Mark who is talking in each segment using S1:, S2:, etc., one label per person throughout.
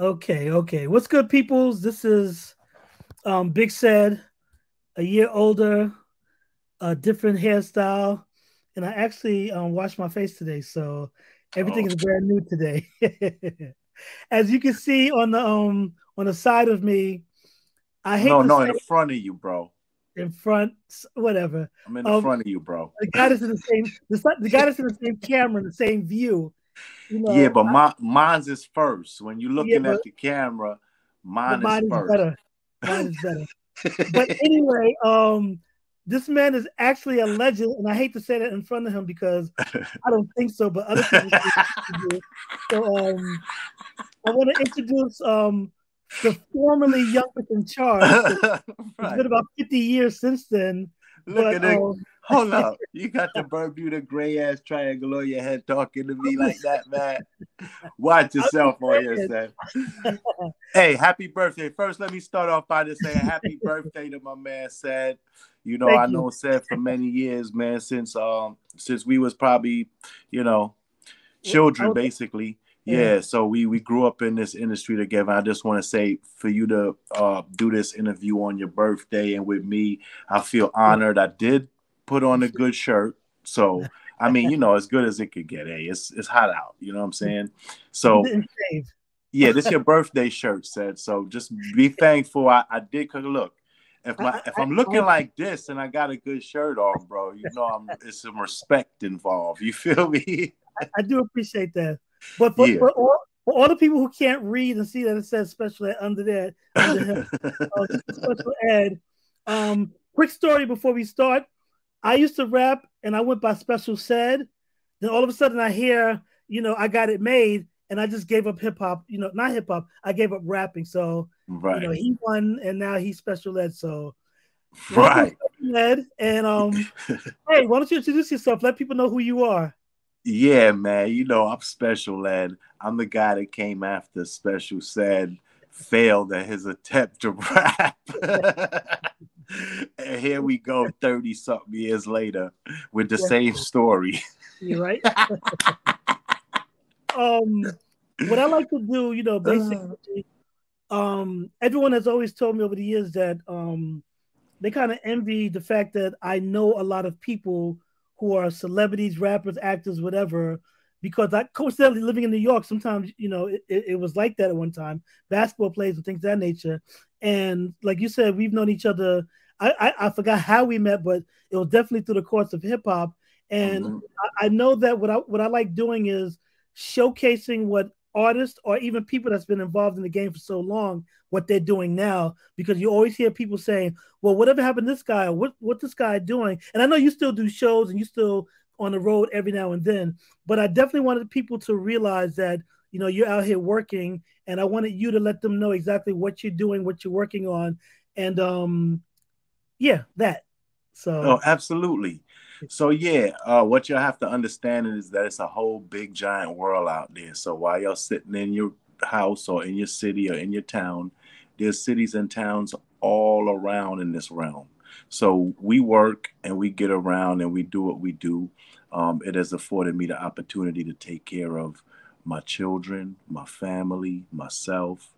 S1: Okay. What's good, peoples? This is Big Said, a year older, a different hairstyle, and I actually washed my face today, so everything
S2: Oh,
S1: is brand new today. As you can see on the side of me, I hate
S2: no,
S1: to
S2: no,
S1: say
S2: in the front of you, bro.
S1: in front, whatever.
S2: I'm in the
S1: Um,
S2: front of you, bro.
S1: the guy that's in the same, the guy that's in the same camera, the same view. You
S2: Yeah,
S1: know,
S2: but mine's is first. When you're
S1: yeah,
S2: looking at the camera,
S1: but
S2: mine is
S1: mine is
S2: first.
S1: better. Mine is better. But anyway, this man is actually a legend, and I hate to say that in front of him because I don't think so, but other people do. So I want to introduce the formerly youngest in charge because it's been
S2: Right.
S1: about 50 years since then.
S2: Look
S1: But
S2: at it. Hold up. You got the Bermuda gray ass triangle on your head talking to
S1: I'm
S2: me like
S1: just,
S2: that, man. Watch
S1: I'm just
S2: yourself on here,
S1: saying.
S2: son. Hey, happy birthday. First, let me start off by just saying happy birthday to my man Sad. I
S1: Thank you.
S2: know Sad for many years, man, since we was probably, you know,
S1: I
S2: children
S1: was,
S2: basically.
S1: yeah.
S2: Yeah, so we grew up in this industry together. I just want to say for you to do this interview on your birthday and with me, I feel
S1: Yeah.
S2: honored. I did put on a good shirt, so I mean, as good as it could get. Hey, it's hot out. You know what I'm saying?
S1: You
S2: So
S1: didn't shave.
S2: yeah, this your birthday shirt, said. So just be thankful. I did cause look. If I'm looking like this and I got a good shirt on, bro, it's some respect involved. You feel me?
S1: I do appreciate that. But
S2: Yeah.
S1: for all the people who can't read and see that it says special ed under there, under him, this is special ed. Quick story before we start. I used to rap and I went by special said. Then all of a sudden I hear, I got it made and I just gave up hip hop, not hip hop. I gave up rapping. So,
S2: Right.
S1: he won and now he's special ed. So welcome
S2: Right.
S1: special ed. And hey, why don't you introduce yourself? Let people know who you are.
S2: Yeah, man. I'm special, lad. I'm the guy that came after Special Said failed at his attempt to rap. And here we go 30 something years later with the
S1: Yeah,
S2: same story.
S1: you're right. What I like to do, basically, everyone has always told me over the years that they kind of envy the fact that I know a lot of people who are celebrities, rappers, actors, whatever. Because I coincidentally living in New York, sometimes it was like that at one time. Basketball players and things of that nature, and like you said, we've known each other. I forgot how we met, but it was definitely through the course of hip hop. And
S2: Mhm.
S1: I know that what I like doing is showcasing what artists or even people that's been involved in the game for so long what they're doing now, because you always hear people saying, well, whatever happened to this guy, what this guy doing? And I know you still do shows and you still on the road every now and then, but I definitely wanted people to realize that you're out here working, and I wanted you to let them know exactly what you're doing, what you're working on, and yeah, that.
S2: Oh,
S1: So
S2: absolutely. So yeah, what you have to understand is that it's a whole big giant world out there. So while you're sitting in your house or in your city or in your town, there's cities and towns all around in this realm. So we work and we get around and we do what we do. It has afforded me the opportunity to take care of my children, my family, myself.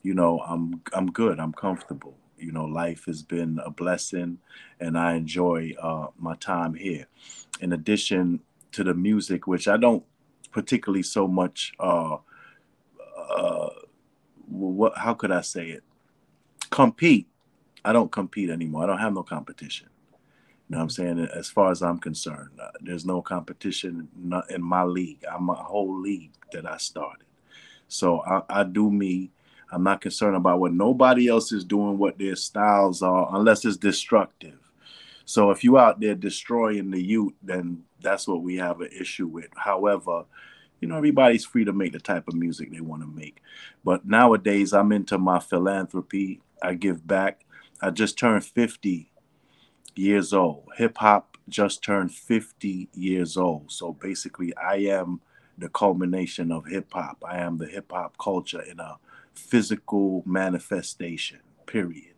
S2: I'm good. I'm comfortable. Life has been a blessing, and I enjoy my time here. In addition to the music, which I don't particularly so much. Uh, what? How could I say it? Compete. I don't compete anymore. I don't have no competition. You know what I'm saying? As far as I'm concerned, there's no competition in my league. I'm a whole league that I started. So I do me. I'm not concerned about what nobody else is doing, what their styles are, unless it's destructive. So if you out there destroying the youth, then that's what we have an issue with. However, everybody's free to make the type of music they want to make. But nowadays, I'm into my philanthropy. I give back. I just turned 50 years old. Hip hop just turned 50 years old. So basically, I am the culmination of hip hop. I am the hip hop culture in a physical manifestation, period.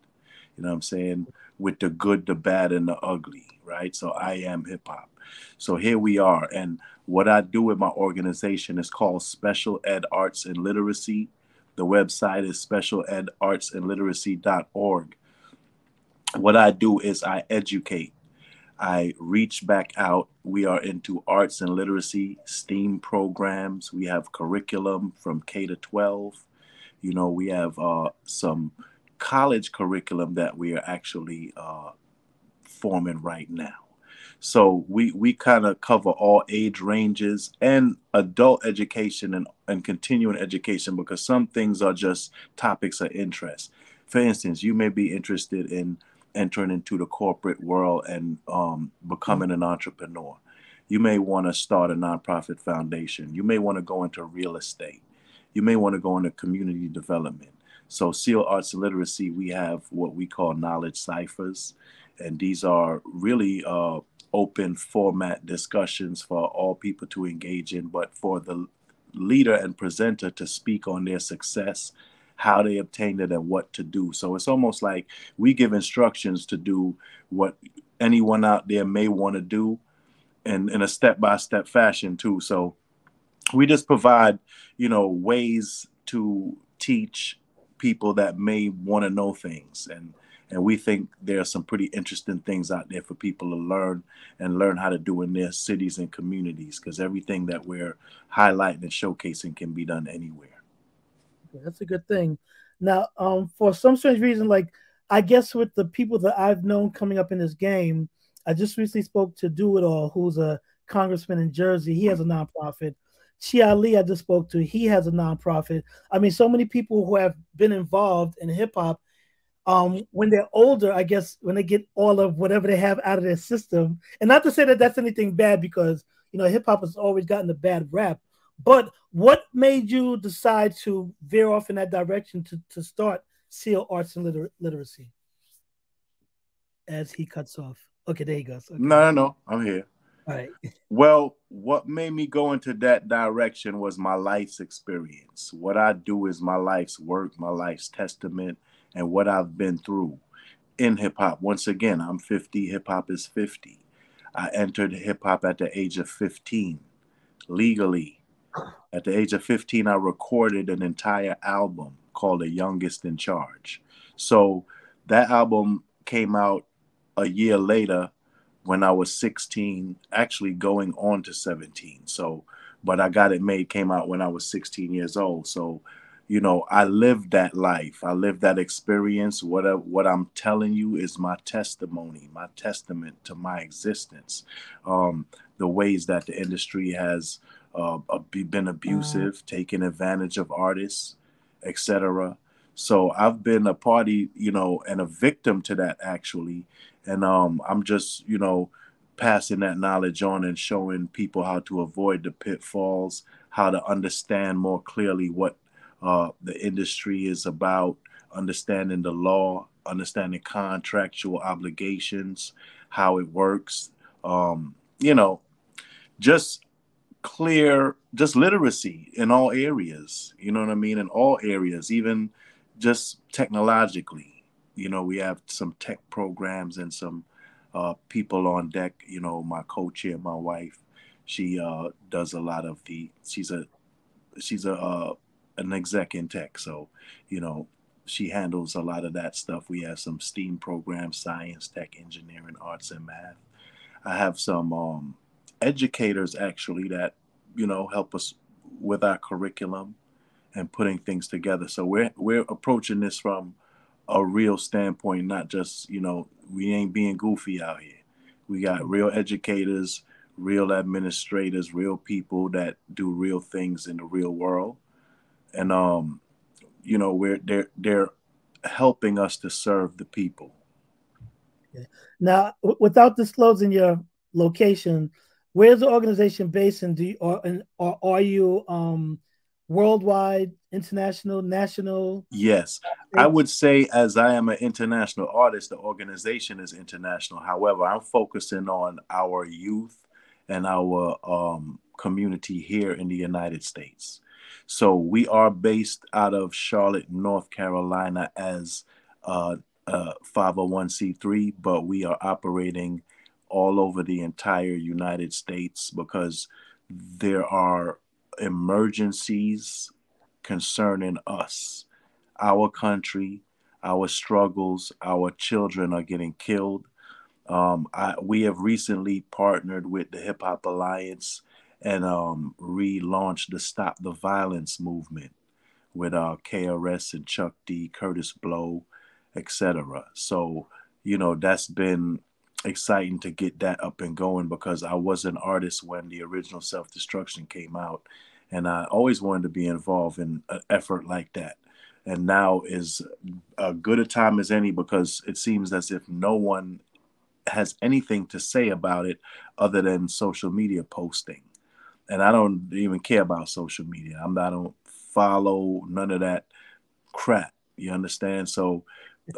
S2: You know what I'm saying? With the good, the bad, and the ugly, right? So I am hip hop. So here we are. And what I do with my organization is called Special Ed Arts and Literacy. The website is specialedartsandliteracy.org. What I do is I educate. I reach back out. We are into arts and literacy, STEAM programs. We have curriculum from K to 12. We have some college curriculum that we are actually forming right now. So we kind of cover all age ranges and adult education and continuing education, because some things are just topics of interest. For instance, you may be interested in entering into the corporate world and becoming an entrepreneur. You may want to start a nonprofit foundation. You may want to go into real estate. You may want to go into community development. So SEAL Arts and Literacy, we have what we call knowledge ciphers. And these are really open format discussions for all people to engage in, but for the leader and presenter to speak on their success, how they obtained it, and what to do. So it's almost like we give instructions to do what anyone out there may want to do, and in a step-by-step fashion too. So we just provide, ways to teach people that may want to know things. And we think there are some pretty interesting things out there for people to learn how to do in their cities and communities, because everything that we're highlighting and showcasing can be done anywhere.
S1: That's a good thing. Now, for some strange reason, like I guess with the people that I've known coming up in this game, I just recently spoke to Do It All, who's a congressman in Jersey. He has a nonprofit. Chia Lee, I just spoke to. He has a nonprofit. I mean, so many people who have been involved in hip hop. When they're older, I guess when they get all of whatever they have out of their system, and not to say that that's anything bad, because hip hop has always gotten a bad rap. But what made you decide to veer off in that direction to start SEAL Arts and Literacy? As he cuts off. Okay, there he goes. Okay.
S2: No, I'm here.
S1: All right.
S2: Well, what made me go into that direction was my life's experience. What I do is my life's work, my life's testament, and what I've been through in hip hop. Once again, I'm 50, hip hop is 50. I entered hip hop at the age of 15, legally. At the age of 15, I recorded an entire album called The Youngest in Charge. So that album came out a year later when I was 16, actually going on to 17. So, but I got it made, came out when I was 16 years old. So, I lived that life. I lived that experience. What I'm telling you is my testimony, my testament to my existence. The ways that the industry has been abusive, taking advantage of artists, etc. So I've been a party, and a victim to that, actually. And I'm just, passing that knowledge on and showing people how to avoid the pitfalls, how to understand more clearly what the industry is about, understanding the law, understanding contractual obligations, how it works, just just literacy in all areas, you know what I mean? In all areas, even just technologically, we have some tech programs and some people on deck, my co-chair, my wife, she does a lot of she's an exec in tech. So, she handles a lot of that stuff. We have some STEAM programs, science, tech, engineering, arts, and math. I have some educators actually that, help us with our curriculum and putting things together. So we're approaching this from a real standpoint, not just, we ain't being goofy out here. We got real educators, real administrators, real people that do real things in the real world. And they're helping us to serve the people.
S1: Okay. Now, without disclosing your location, where's the organization based, and are you worldwide, international, national?
S2: Yes, I would say, as I am an international artist, the organization is international. However, I'm focusing on our youth and our community here in the United States. So we are based out of Charlotte, North Carolina as a 501c3, but we are operating all over the entire United States because there are emergencies concerning us, our country, our struggles. Our children are getting killed. We have recently partnered with the Hip Hop Alliance and relaunched the Stop the Violence movement with KRS and Chuck D, Curtis Blow, etc. So, that's been exciting to get that up and going, because I was an artist when the original Self Destruction came out, and I always wanted to be involved in an effort like that. And now is as good a time as any, because it seems as if no one has anything to say about it other than social media posting. And I don't even care about social media. I don't follow none of that crap. You understand? So, they've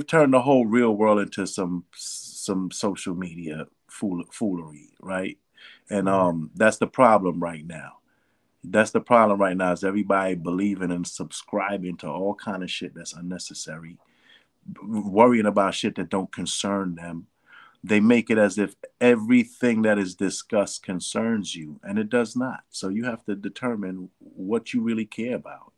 S2: turned the whole real world into some social media foolery, right? And that's the problem right now. That's the problem right now, is everybody believing and subscribing to all kind of shit that's unnecessary, worrying about shit that don't concern them. They make it as if everything that is discussed concerns you, and it does not. So you have to determine what you really care about,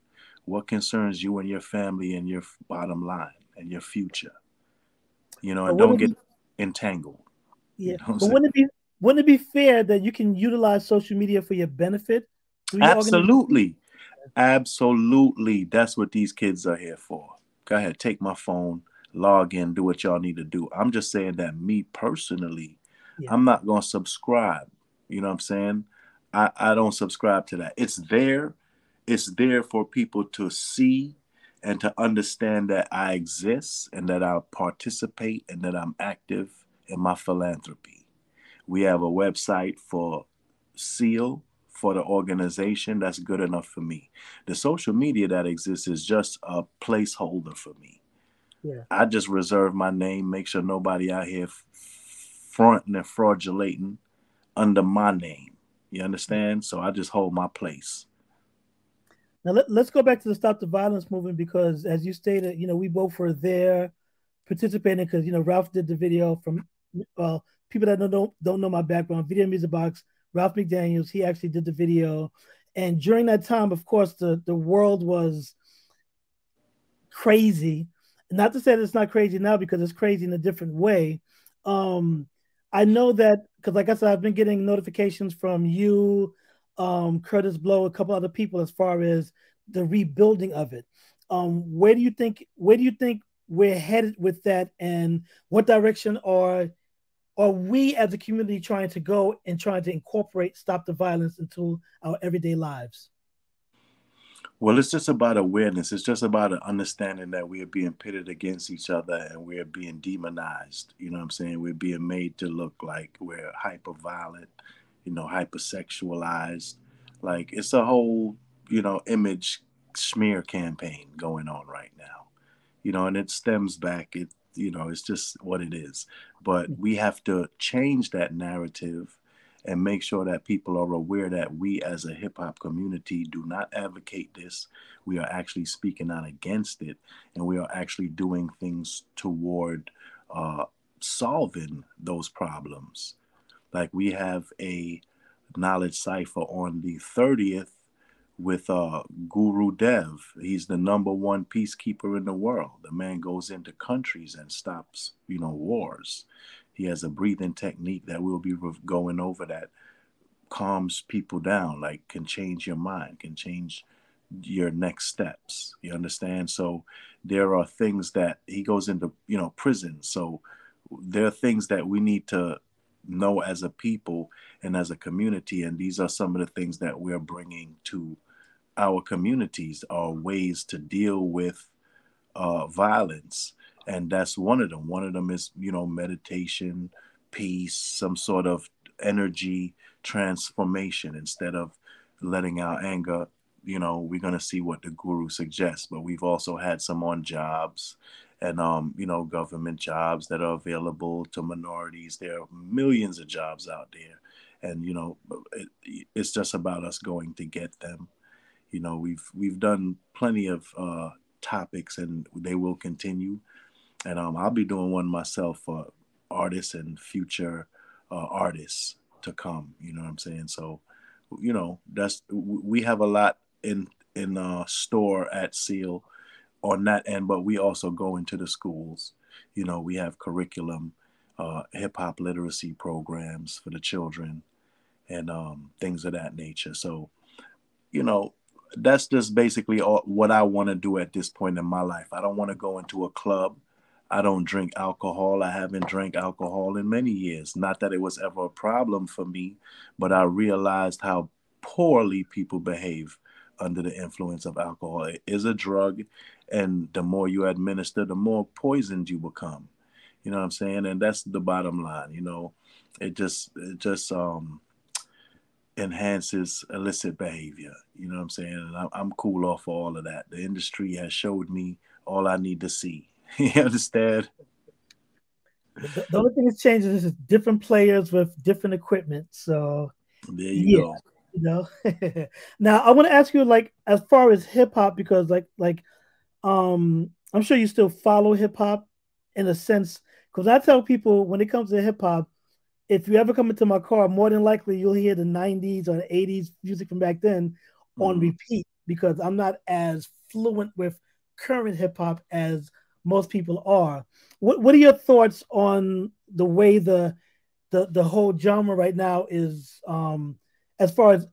S2: what concerns you and your family and your bottom line and your future.
S1: But
S2: And don't get entangled.
S1: Yeah,
S2: You know what I'm
S1: but
S2: saying?
S1: wouldn't it be fair that you can utilize social media for your benefit through your organization?
S2: Absolutely. Absolutely. That's what these kids are here for. Go ahead, take my phone, log in, do what y'all need to do. I'm just saying that me personally,
S1: Yeah.
S2: I'm not going to subscribe. You know what I'm saying? I don't subscribe to that. It's there. It's there for people to see and to understand that I exist and that I participate and that I'm active in my philanthropy. We have a website for SEAL for the organization. That's good enough for me. The social media that exists is just a placeholder for me.
S1: Yeah.
S2: I just reserve my name, make sure nobody out here fronting and fraudulating under my name. You understand? So I just hold my place.
S1: Now let's go back to the Stop the Violence movement, because as you stated, we both were there participating, because Ralph did the video from people that don't know my background, Video Music Box, Ralph McDaniels, he actually did the video. And during that time, of course, the world was crazy. Not to say that it's not crazy now, because it's crazy in a different way. I know that because, like I said, I've been getting notifications from you, Curtis Blow, a couple other people, as far as the rebuilding of it. Where do you think we're headed with that, and what direction are we as a community trying to go and trying to incorporate Stop the Violence into our everyday lives?
S2: Well, it's just about awareness. It's just about an understanding that we are being pitted against each other and we are being demonized. You know what I'm saying? We're being made to look like we're hyper violent, hypersexualized. Like it's a whole, image smear campaign going on right now. And it stems back. It's just what it is. But we have to change that narrative and make sure that people are aware that we as a hip hop community do not advocate this. We are actually speaking out against it, and we are actually doing things toward solving those problems. Like we have a knowledge cipher on the 30th with Guru Dev. He's the number one peacekeeper in the world. The man goes into countries and stops, wars. He has a breathing technique that we'll be going over that calms people down, like can change your mind, can change your next steps. You understand? So there are things that he goes into, prison. So there are things that we need to know as a people and as a community. And these are some of the things that we're bringing to our communities, are ways to deal with violence. And that's one of them. One of them is, meditation, peace, some sort of energy transformation. Instead of letting our anger, we're going to see what the guru suggests. But we've also had some on jobs and, government jobs that are available to minorities. There are millions of jobs out there. And, it's just about us going to get them. We've done plenty of topics, and they will continue. And I'll be doing one myself for artists and future artists to come. You know what I'm saying? So you know, we have a lot in store at Seal on that end, but we also go into the schools. You know, we have curriculum, hip hop literacy programs for the children, and things of that nature. So, you know, that's just basically what I want to do at this point in my life. I don't want to go into a club. I don't drink alcohol. I haven't drank alcohol in many years. Not that it was ever a problem for me, but I realized how poorly people behave under the influence of alcohol. It is a drug, and the more you administer, the more poisoned you become. You know what I'm saying? And that's the bottom line. You know, it just enhances illicit behavior. You know what I'm saying? And I'm cool off all of that. The industry has showed me all I need to see. You understand?
S1: The only thing that's changing is different players with different equipment. So
S2: There you
S1: yeah,
S2: go.
S1: you know. Now I want to ask you, like, as far as hip hop, because I'm sure you still follow hip hop in a sense. Because I tell people when it comes to hip hop, if you ever come into my car, more than likely you'll hear the 90s or the 80s music from back then on
S2: Mm.
S1: repeat because I'm not as fluent with current hip hop as most people are. What are your thoughts on the way the whole genre right now is as far as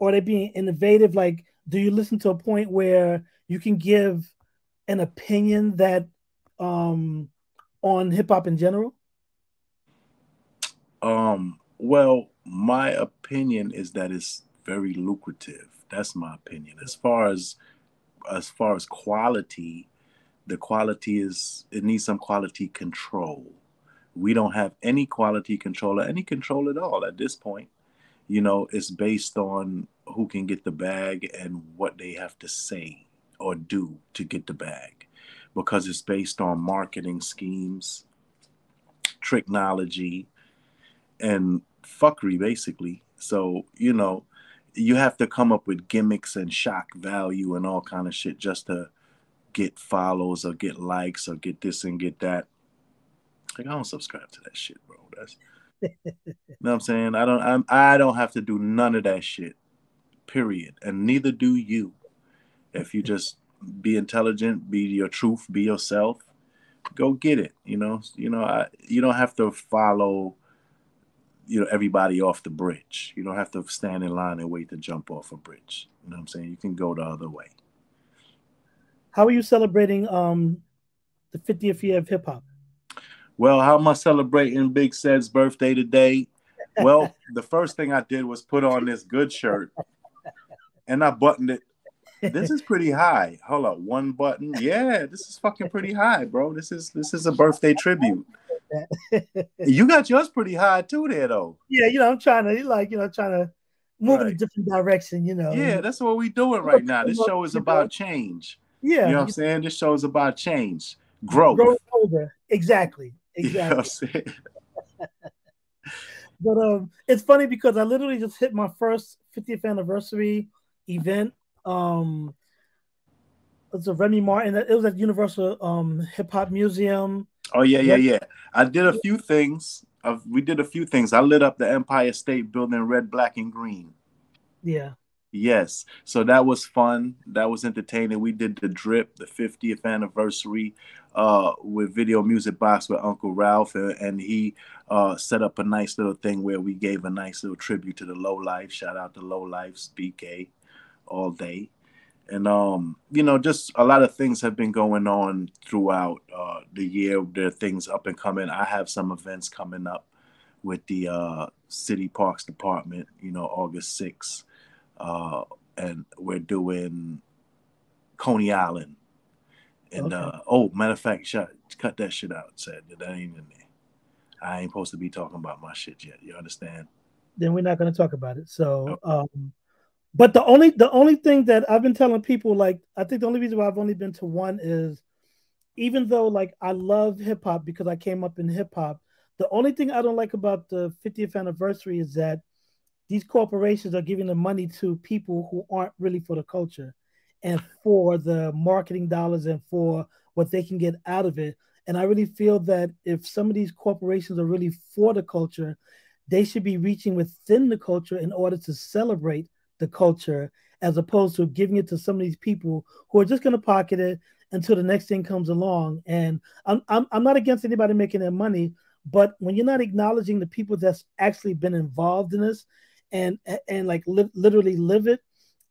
S1: are they being innovative? Like, do you listen to a point where you can give an opinion that um on hip hop in general?
S2: Well, my opinion is that it's very lucrative. That's my opinion. As far as quality, the quality is it needs some quality control. We don't have any quality control or any control at all at this point. You know, it's based on who can get the bag and what they have to say or do to get the bag because it's based on marketing schemes, technology, and fuckery, basically. So, you know, you have to come up with gimmicks and shock value and all kind of shit just to get follows or get likes or get this and get that. Like, I don't subscribe to that shit, bro. That's you know what I'm saying. I don't have to do none of that shit. Period. And neither do you. If you just be intelligent, be your truth, be yourself, go get it. You don't have to follow everybody off the bridge. You don't have to stand in line and wait to jump off a bridge. You know what I'm saying? You can go the other way.
S1: How are you celebrating the 50th year of hip hop?
S2: Well, how am I celebrating Big Sed's birthday today? Well, the first thing I did was put on this good shirt and I buttoned it. This is pretty high. Hold up, one button. Yeah, this is fucking pretty high, bro. This is a birthday tribute. You got yours pretty high too, there though.
S1: Yeah, I'm trying to trying to move in a
S2: Right.
S1: different direction,
S2: Yeah,
S1: and
S2: that's what we doing right now. This show is about change. You
S1: yeah,
S2: know what I'm saying? This show is about change,
S1: growing
S2: growth.
S1: older. Exactly,
S2: You know what I'm
S1: exactly.
S2: saying?
S1: But it's funny because I literally just hit my first 50th anniversary event. Um, it's a Remy Martin. It was at Universal Hip Hop Museum.
S2: Oh yeah, yeah,
S1: Red,
S2: yeah. I did a few things. We did a few things. I lit up the Empire State Building red, black, and green.
S1: yeah.
S2: Yes. So that was fun. That was entertaining. We did the drip, the 50th anniversary, with Video Music Box with Uncle Ralph, and he set up a nice little thing where we gave a nice little tribute to the Low Life. Shout out to Low Life, BK, all day. And just a lot of things have been going on throughout the year. There are things up and coming. I have some events coming up with the City Parks Department, August 6th. And we're doing Coney Island. And
S1: Okay.
S2: matter of fact, cut that shit out. Said that ain't in there. I ain't supposed to be talking about my shit yet. You understand?
S1: Then we're not going to talk about it.
S2: Oh,
S1: So, but the only thing that I've been telling people, like, I think the only reason why I've only been to one is even though like I love hip hop because I came up in hip hop, the only thing I don't like about the 50th anniversary is that these corporations are giving the money to people who aren't really for the culture and for the marketing dollars and for what they can get out of it. And I really feel that if some of these corporations are really for the culture, they should be reaching within the culture in order to celebrate the culture, as opposed to giving it to some of these people who are just going to pocket it until the next thing comes along. And I'm not against anybody making their money, but when you're not acknowledging the people that's actually been involved in this and like literally live it,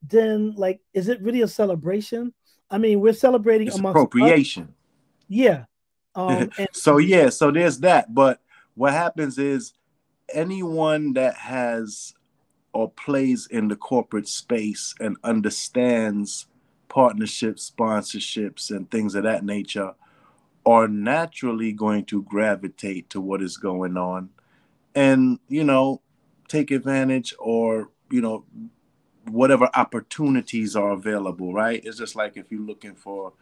S1: then like, is it really a celebration? I mean, we're celebrating
S2: It's
S1: amongst us.
S2: appropriation.
S1: Yeah. And
S2: So yeah, so there's that. But what happens is anyone that has or plays in the corporate space and understands partnerships, sponsorships, and things of that nature are naturally going to gravitate to what is going on and, take advantage or, whatever opportunities are available, right? It's just like if you're looking for,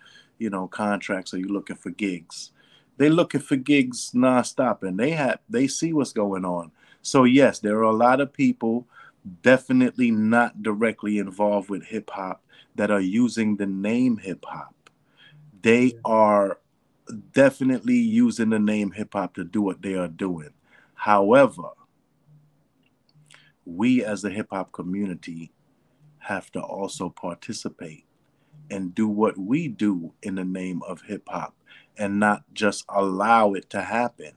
S2: contracts or you're looking for gigs. They're looking for gigs nonstop and they see what's going on. So yes, there are a lot of people definitely not directly involved with hip hop that are using the name hip hop. They are definitely using the name hip hop to do what they are doing. However, we as the hip hop community have to also participate and do what we do in the name of hip hop and not just allow it to happen.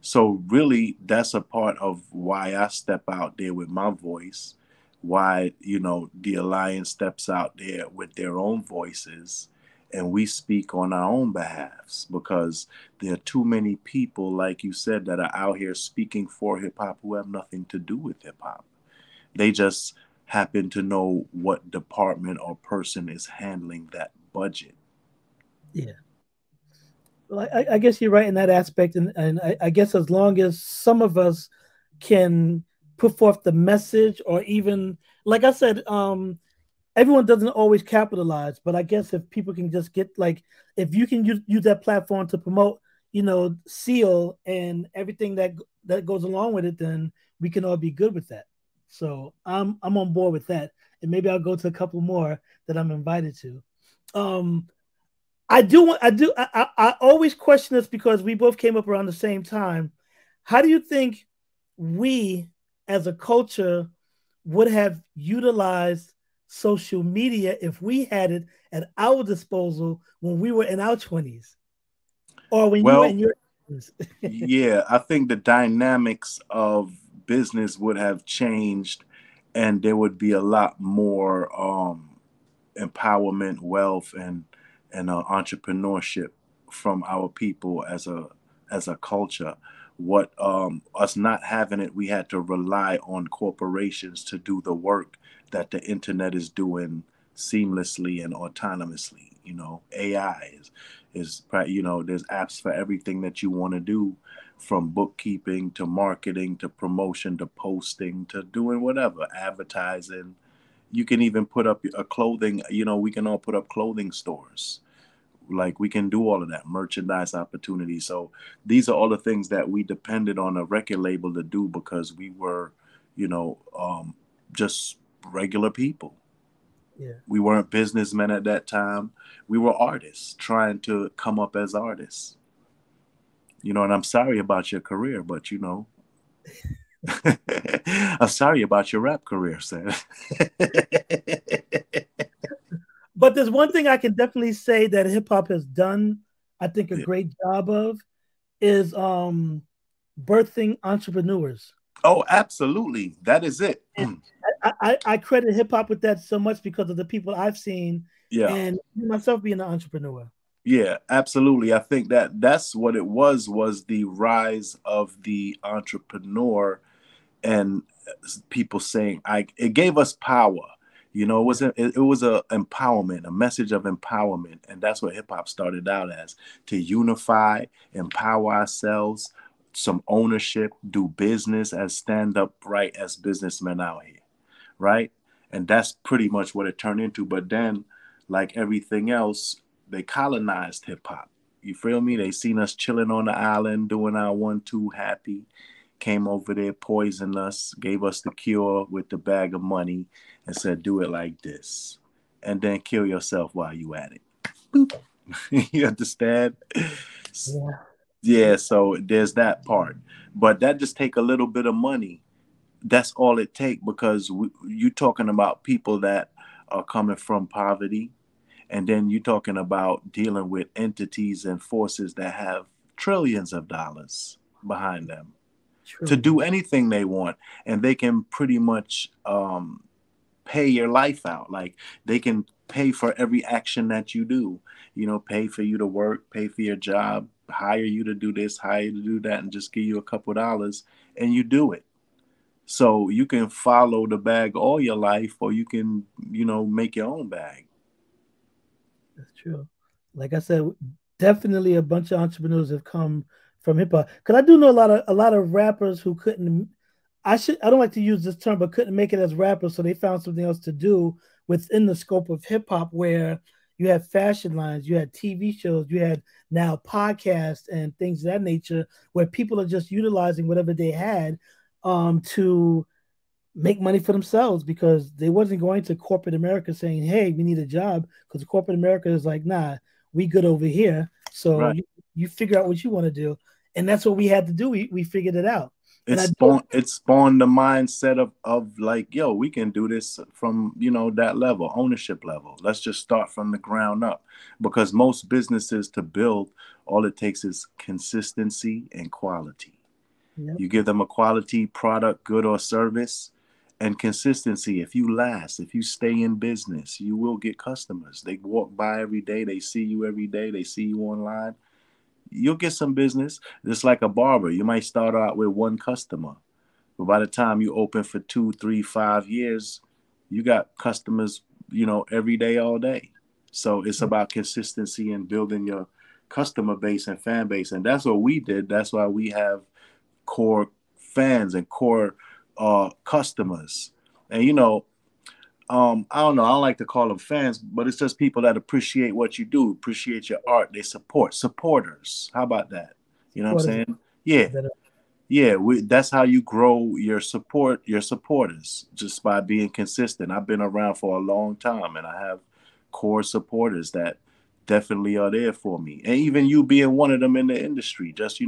S2: So really that's a part of why I step out there with my voice, why, the Alliance steps out there with their own voices and we speak on our own behalves because there are too many people, like you said, that are out here speaking for hip hop who have nothing to do with hip hop. They just happen to know what department or person is handling that budget.
S1: yeah, well, I guess you're right in that aspect, and I guess as long as some of us can put forth the message, or even like I said, everyone doesn't always capitalize, but I guess if people can just get like, if you can use that platform to promote, Seal and everything that goes along with it, then we can all be good with that. So I'm on board with that, and maybe I'll go to a couple more that I'm invited to. Um, I always question this because we both came up around the same time. How do you think we as a culture would have utilized social media if we had it at our disposal when we were in our 20s or when you were
S2: Well,
S1: in your 20s?
S2: yeah, I think the dynamics of business would have changed and there would be a lot more empowerment, wealth, and entrepreneurship from our people as a culture. What us not having it, we had to rely on corporations to do the work that the internet is doing seamlessly and autonomously. AI there's apps for everything that you want to do, from bookkeeping to marketing to promotion to posting to doing whatever, advertising. You can even put up a clothing, we can all put up clothing stores. Like we can do all of that merchandise opportunity. So these are all the things that we depended on a record label to do because we were, just regular people.
S1: Yeah.
S2: We weren't businessmen at that time. We were artists trying to come up as artists. And I'm sorry about your career, but I'm sorry about your rap career, Sam.
S1: But there's one thing I can definitely say that hip hop has done, I think, a
S2: Yeah.
S1: great job of is birthing entrepreneurs.
S2: Oh, absolutely. That is it.
S1: And I credit hip hop with that so much because of the people I've seen
S2: Yeah.
S1: and myself being an entrepreneur.
S2: Yeah, absolutely. I think that's what it was the rise of the entrepreneur and people saying it gave us power. It
S1: Yeah.
S2: was a empowerment, a message of empowerment, and that's what hip hop started out as, to unify, empower ourselves, some ownership, do business as stand up right as businessmen out here, right? And that's pretty much what it turned into. But then, like everything else, they colonized hip hop. You feel me? They seen us chilling on the island, doing our 1-2 happy, came over there, poisoned us, gave us the cure with the bag of money, and said, "Do it like this, and then kill yourself while you at it." Boop. You understand?
S1: Yeah.
S2: Yeah, so there's that part, but that just take a little bit of money. That's all it take, because you talking about people that are coming from poverty, and then you talking about dealing with entities and forces that have trillions of dollars behind them to do
S1: Trillions.
S2: anything they want, and they can pretty much pay your life out. Like, they can pay for every action that you do. Pay for you to work, pay for your job, hire you to do this, hire you to do that, and just give you a couple dollars, and you do it. So you can follow the bag all your life, or you can, make your own bag.
S1: That's true. Like I said, definitely a bunch of entrepreneurs have come from hip hop. Because I do know a lot of rappers who couldn't. I don't like to use this term, but couldn't make it as rappers, so they found something else to do within the scope of hip hop, where you had fashion lines, you had TV shows, you had now podcasts and things of that nature, where people are just utilizing whatever they had to make money for themselves, because they wasn't going to corporate America saying, "Hey, we need a job," because corporate America is like, "Nah, we good over here." So
S2: Right.
S1: you figure out what you want to do, and that's what we had to do. We figured it out, and
S2: It's
S1: I don't.
S2: spawned the mindset of like, yo, we can do this from, that level, ownership level. Let's just start from the ground up. Because most businesses, to build, all it takes is consistency and quality.
S1: Yep,
S2: You give them a quality product, good or service, and consistency. If you last, if you stay in business, you will get customers. They walk by every day, they see you every day, they see you online. You'll get some business. Just like a barber, you might start out with one customer, but by the time you open for 2, 3, 5 years, you got customers, every day, all day. So it's
S1: yep,
S2: about consistency and building your customer base and fan base. And that's what we did. That's why we have core fans and core customers. And I don't know, I don't like to call them fans, but it's just people that appreciate what you do, appreciate your art. They support supporters. How about that? You know what I'm
S1: supporters
S2: saying? Yeah.
S1: better.
S2: Yeah, that's how you grow your supporters, just by being consistent. I've been around for a long time, and I have core supporters that definitely are there for me. And even you being one of them in the industry, just,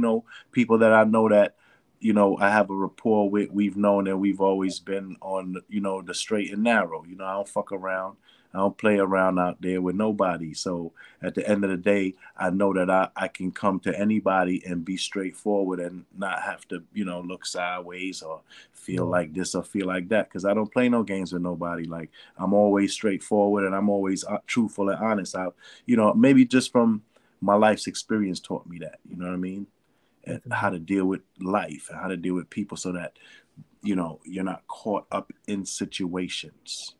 S2: people that I know that, I have a rapport with, we've known, and we've always been on, the straight and narrow. I don't fuck around. I don't play around out there with nobody. So at the end of the day, I know that I can come to anybody and be straightforward and not have to, look sideways or feel
S1: Yeah,
S2: like this or feel like that. Because I don't play no games with nobody. Like, I'm always straightforward, and I'm always truthful and honest. Maybe just from my life's experience taught me that, you know what I mean? And how
S1: definitely.
S2: to deal with life and how to deal with people, so that, you're not caught up in situations.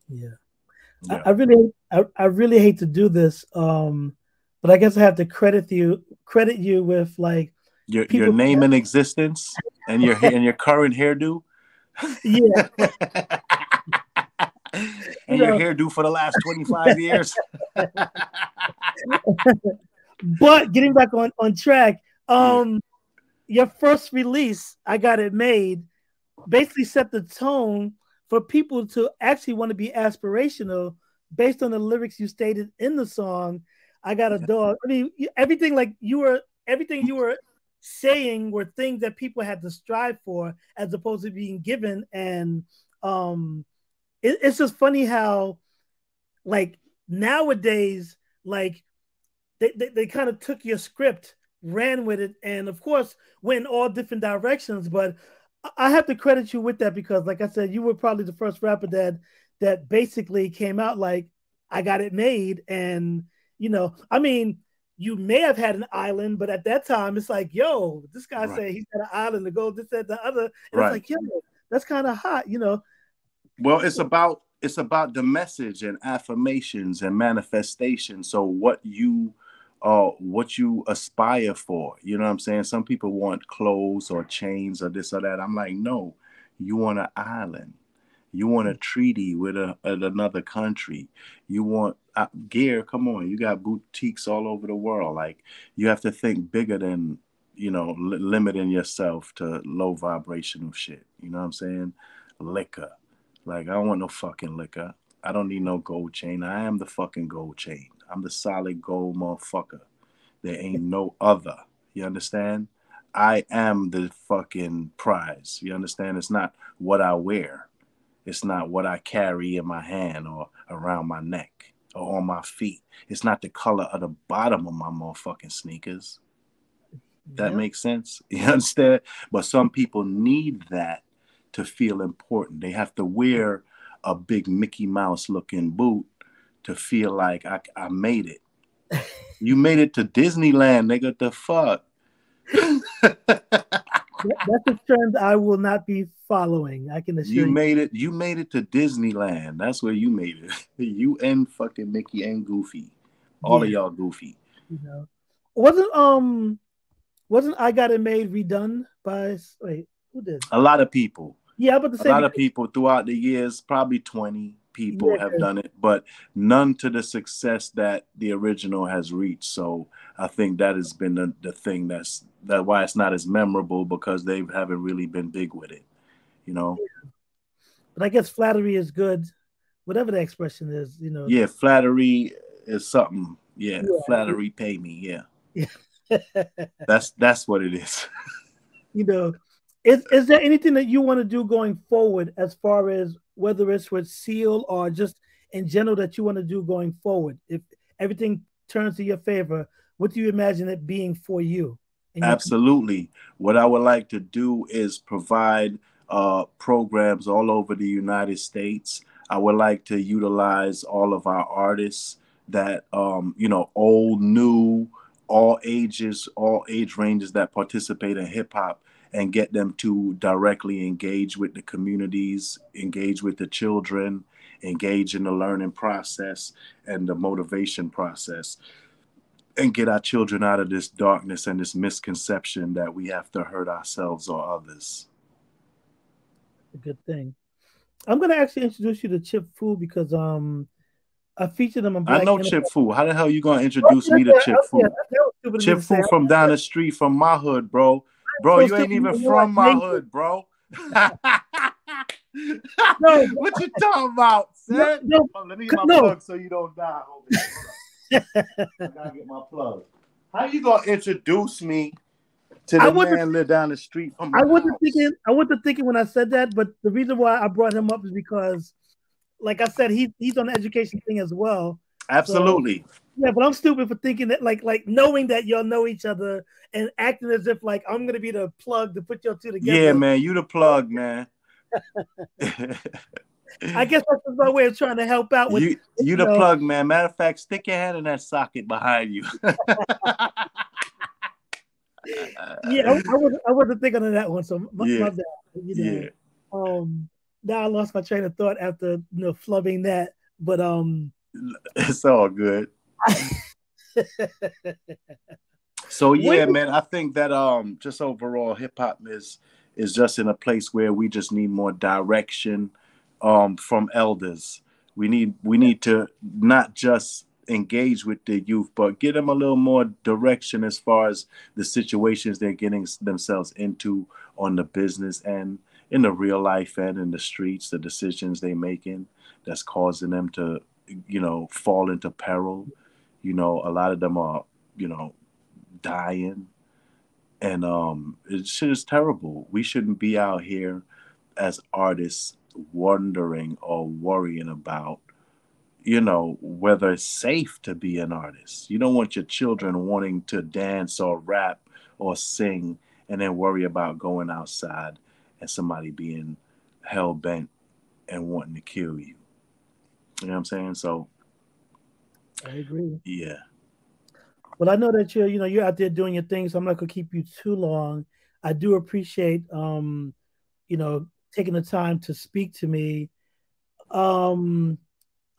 S1: Yeah, I,
S2: Yeah.
S1: I really, I really hate to do this, but I guess I have to credit you with like
S2: Your
S1: people.
S2: name and existence, and your current hairdo.
S1: Yeah, you
S2: And your
S1: know,
S2: hairdo for the last 25 years.
S1: but getting back on track,
S2: Yeah.
S1: your first release, I Got It Made, basically set the tone for people to actually want to be aspirational based on the lyrics you stated in the song. I got a
S2: Yeah.
S1: dog. I mean, everything you were saying were things that people had to strive for, as opposed to being given. And um, it's just funny how, like, nowadays, like, they kind of took your script, ran with it, and of course went all different directions. But I have to credit you with that, because, like I said, you were probably the first rapper that basically came out like, I got it made. And I mean, you may have had an island, but at that time it's like, yo, this guy
S2: Right.
S1: said he's got an island to go, this, that, the other, and it's
S2: Right.
S1: like, yo, that's kind of hot.
S2: Well, it's about the message and affirmations and manifestation. So what you aspire for. You know what I'm saying? Some people want clothes or chains or this or that. I'm like, no, you want an island. You want a treaty with another country. You want gear. Come on, you got boutiques all over the world. Like, you have to think bigger than, limiting yourself to low vibrational shit. You know what I'm saying? Liquor. Like, I don't want no fucking liquor. I don't need no gold chain. I am the fucking gold chain. I'm the solid gold motherfucker. There ain't no other. You understand? I am the fucking prize. You understand? It's not what I wear. It's not what I carry in my hand or around my neck or on my feet. It's not the color of the bottom of my motherfucking sneakers. That
S1: Yeah.
S2: makes sense? You understand? But some people need that to feel important. They have to wear a big Mickey Mouse looking boot to feel like I made it. You made it to Disneyland, nigga. The fuck?
S1: That's a trend I will not be following. I can assure
S2: You
S1: you.
S2: made it. You made it to Disneyland. That's where you made it. You and fucking Mickey and Goofy. All of
S1: Yeah,
S2: y'all goofy.
S1: you know. Wasn't I Got It Made redone by wait, who did?
S2: A lot of people.
S1: Yeah, I'm about to
S2: A
S1: say
S2: lot of
S1: because
S2: people throughout the years, probably 20 people
S1: yeah,
S2: have done it, but none to the success that the original has reached. So I think that has been the thing that why it's not as memorable, because they haven't really been big with it, you know?
S1: but I guess flattery is good, whatever the expression is,
S2: Yeah, flattery is something. Yeah,
S1: Yeah,
S2: flattery pay me. Yeah.
S1: yeah.
S2: That's what it is.
S1: you know, is there anything that you want to do going forward as far as whether it's with Seal or just in general that you want to do going forward? If everything turns to your favor, what do you imagine it being for you and your
S2: Absolutely. What I would like to do is provide programs all over the United States. I would like to utilize all of our artists that, old, new, all ages, all age ranges that participate in hip hop, and get them to directly engage with the communities, engage with the children, engage in the learning process and the motivation process, and get our children out of this darkness and this misconception that we have to hurt ourselves or others.
S1: a good thing? I'm gonna actually introduce you to Chip Fu because I featured him on
S2: I
S1: Black
S2: know
S1: Internet.
S2: Chip Fu. How the hell you gonna
S1: Oh,
S2: introduce
S1: yeah,
S2: me to Chip
S1: yeah,
S2: Fu?
S1: that was stupid of me
S2: Chip
S1: to say.
S2: Fu from down the street from my hood, bro. Bro,
S1: So
S2: you ain't
S1: stupid,
S2: even
S1: you know what?
S2: from my hood, bro.
S1: No,
S2: What you talking about,
S1: no,
S2: son?
S1: no,
S2: Oh, let me get my
S1: no.
S2: plug so you don't die. Hold on. I gotta get my plug. How you gonna introduce me to
S1: I
S2: the
S1: wasn't.
S2: man live down the street from
S1: I
S2: my
S1: wasn't
S2: house?
S1: thinking. I wasn't thinking when I said that. But the reason why I brought him up is because, like I said, he's on the education thing as well. So
S2: Absolutely.
S1: yeah, but I'm stupid for thinking that, like knowing that y'all know each other and acting as if like I'm gonna be the plug to put y'all two
S2: Yeah,
S1: together.
S2: man, you the plug, man.
S1: I guess that's just my way of trying to help out with,
S2: you the plug, man. Matter of fact, stick your head in that socket behind you.
S1: Yeah, I wasn't thinking of that one. So
S2: Yeah,
S1: my bad.
S2: yeah.
S1: Now I lost my train of thought after flubbing that. But
S2: It's all good. So
S1: when
S2: yeah, man, I think that just overall hip hop is just in a place where we just need more direction from elders. We need to not just engage with the youth, but give them a little more direction as far as the situations they're getting themselves into on the business and in the real life and in the streets, the decisions they're making that's causing them to, fall into peril. A lot of them are, dying, and it's just terrible. We shouldn't be out here as artists wondering or worrying about, whether it's safe to be an artist. You don't want your children wanting to dance or rap or sing and then worry about going outside and somebody being hell bent and wanting to kill you. You know what I'm saying? So
S1: I agree.
S2: yeah.
S1: Well, I know that you're out there doing your thing, so I'm not gonna keep you too long. I do appreciate you know, taking the time to speak to me. Um,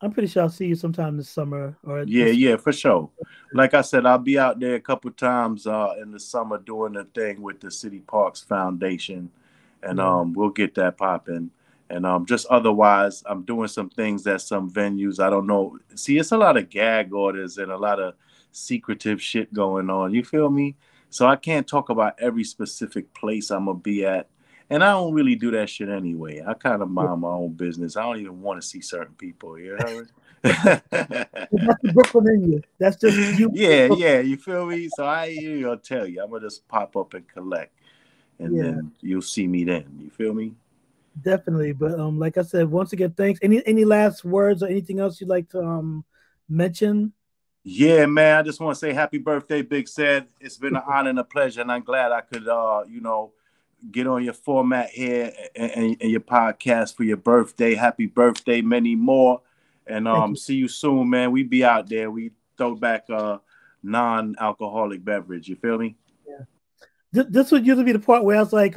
S1: I'm pretty sure I'll see you sometime this summer or
S2: Yeah,
S1: this.
S2: yeah, for sure. Like I said, I'll be out there a couple times in the summer doing a thing with the City Parks Foundation, and
S1: Yeah,
S2: we'll get that popping. And just otherwise, I'm doing some things at some venues. I don't know. See, it's a lot of gag orders and a lot of secretive shit going on. You feel me? So I can't talk about every specific place I'm gonna be at. And I don't really do that shit anyway. I kind of
S1: yeah.
S2: mind my own business. I don't even want to see certain people. You know?
S1: That's the Brooklyn in you. That's just you.
S2: Yeah. You feel me? So I ain't gonna tell you. I'm gonna just pop up and collect, and then you'll see me then. You feel me?
S1: Definitely. But like I said, once again, thanks. Any last words or anything else you'd like to mention?
S2: Yeah, man. I just want to say happy birthday, Big Said. It's been an honor and a pleasure, and I'm glad I could, get on your format here and your podcast for your birthday. Happy birthday, many more, and see you soon, man. We be out there. We throw back non-alcoholic beverage. You feel me?
S1: Yeah. This would usually be the part where I was like,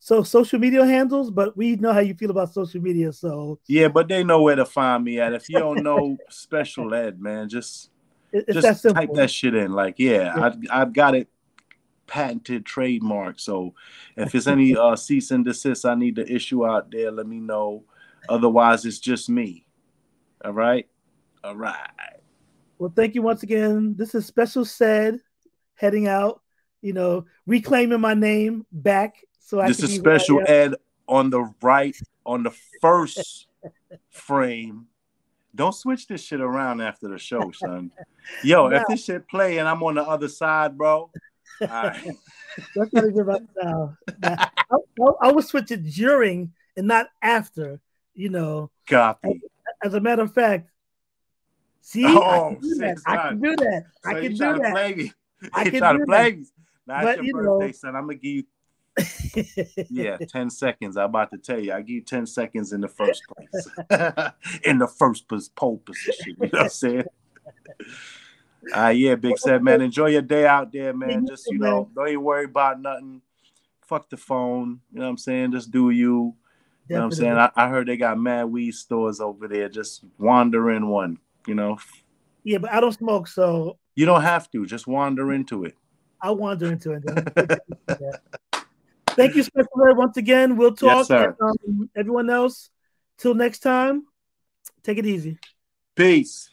S1: so social media handles, but we know how you feel about social media, so
S2: yeah. But they know where to find me at. If you don't know Special Ed, man, just
S1: that
S2: type that shit in. Like, I've got it patented trademark. So if it's any cease and desist I need to issue out there, let me know. Otherwise, it's just me. All right.
S1: Well, thank you once again. This is Special Said heading out, reclaiming my name back. So
S2: this is Special Ed on the right, on the first frame. Don't switch this shit around after the show, son. Yo, if this shit play and I'm on the other side, bro. All right.
S1: That's not even right now. I would switch it during and not after,
S2: Copy.
S1: As a matter of fact, see, I can do that.
S2: So
S1: I can do that.
S2: Play me.
S1: I can
S2: try to play me. Now
S1: but,
S2: it's your birthday, son. I'm gonna give you 10 seconds. I'm about to tell you. I give you 10 seconds in the first place. In the first pole position. You know what I'm saying? Big Said, man. Enjoy your day out there, man. Just, don't even worry about nothing. Fuck the phone. You know what I'm saying? Just do you. You know what I'm saying? I heard they got mad weed stores over there. Just wander in one,
S1: Yeah, but I don't smoke, so.
S2: You don't have to. Just wander into it.
S1: I'll wander into it. Thank you, Special Ed, once again. We'll talk.
S2: Yes, sir.
S1: And, everyone else, till next time, take it easy.
S2: Peace.